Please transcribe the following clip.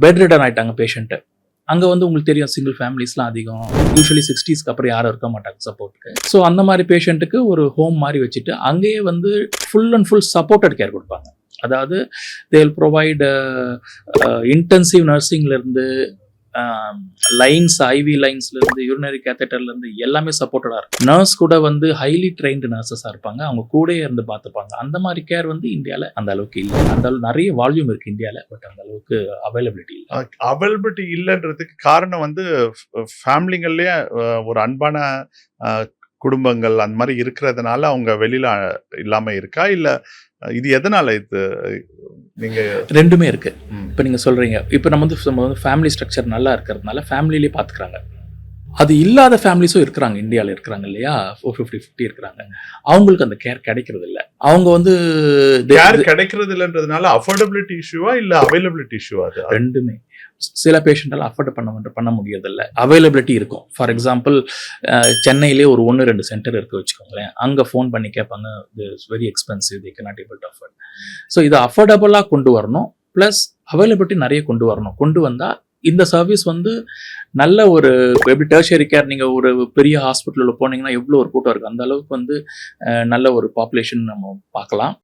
Bed written ஆயிட்டாங்க patient. அங்கே வந்து உங்களுக்கு தெரியும் சிங்கிள் ஃபேமிலிஸ்லாம் அதிகம், யூஸ்வலி 60ஸ்க்கு அப்புறம் யாரும் இருக்க மாட்டாங்க சப்போர்ட்டுக்கு. ஸோ அந்த மாதிரி பேஷண்ட்டுக்கு ஒரு ஹோம் மாதிரி வச்சுட்டு அங்கேயே வந்து full and full supported care கொடுப்பாங்க. அதாவது தே வில் ப்ரொவைட் இன்டென்சிவ் நர்சிங்லேருந்து லைன்ஸ், ஐவி லைன்ஸ்லேருந்து யூரினரி கேத்தட்டர்லேருந்து எல்லாமே சப்போர்ட்டடாக இருக்கும். நர்ஸ் கூட வந்து ஹைலி ட்ரெயின்டு நர்சஸாக இருப்பாங்க, அவங்க கூடயே இருந்து பார்த்துப்பாங்க. அந்த மாதிரி கேர் வந்து இந்தியாவில் அந்த அளவுக்கு இல்லை. அந்த அளவுக்கு நிறைய வால்யூம் இருக்குது இந்தியாவில், பட் அந்த அளவுக்கு அவைலபிலிட்டி இல்லை. அவைலபிலிட்டி இல்லைன்றதுக்கு காரணம் வந்து ஃபேமிலிங்கள்லேயே ஒரு அன்பான குடும்பங்கள் அந்த மாதிரி இருக்கிறதுனால அவங்க வெளியில இல்லாம இருக்கா, இல்ல இது எதனால? இது நீங்க ரெண்டுமே இருக்கு. இப்போ நீங்க சொல்றீங்க, இப்போ நம்ம வந்து ஃபேமிலி ஸ்ட்ரக்சர் நல்லா இருக்கிறதுனால ஃபேமிலியிலே பார்த்துக்கிறாங்க. அது இல்லாத ஃபேமிலிஸும் இருக்கிறாங்க, இந்தியாவில் இருக்கிறாங்க இல்லையா, 450-50 இருக்கிறாங்க. அவங்களுக்கு அந்த கேர் கிடைக்கிறது இல்லை. அவங்க வந்து கேர் கிடைக்கிறது இல்லைன்றதுனால அஃபோர்டபிலிட்டி இஷ்யூவா இல்ல அவைலபிலிட்டி இஷ்யூவா? அது ரெண்டுமே. சில பேஷண்டால் அஃபோர்ட் பண்ண முடியறதில்லை. அவைலபிலிட்டி இருக்கும். ஃபார் எக்ஸாம்பிள் சென்னையிலே ஒரு 1-2 சென்டர் இருக்கு வச்சுக்கோங்களேன். அங்கே ஃபோன் பண்ணி கேட்பாங்க, it's very expensive, they cannot able to afford. So இதை அஃபோர்டபுளாக கொண்டு வரணும், ப்ளஸ் அவைலபிலிட்டி நிறைய கொண்டு வரணும். கொண்டு வந்தால் இந்த சர்வீஸ் வந்து நல்ல ஒரு, எப்படி டெர்ஷியரி கேர் நீங்கள் ஒரு பெரிய ஹாஸ்பிட்டலில் போனீங்கன்னா எவ்வளோ ஒரு கூட்டம் இருக்குது, அந்த அளவுக்கு வந்து நல்ல ஒரு பாப்புலேஷன் நம்ம பார்க்கலாம்.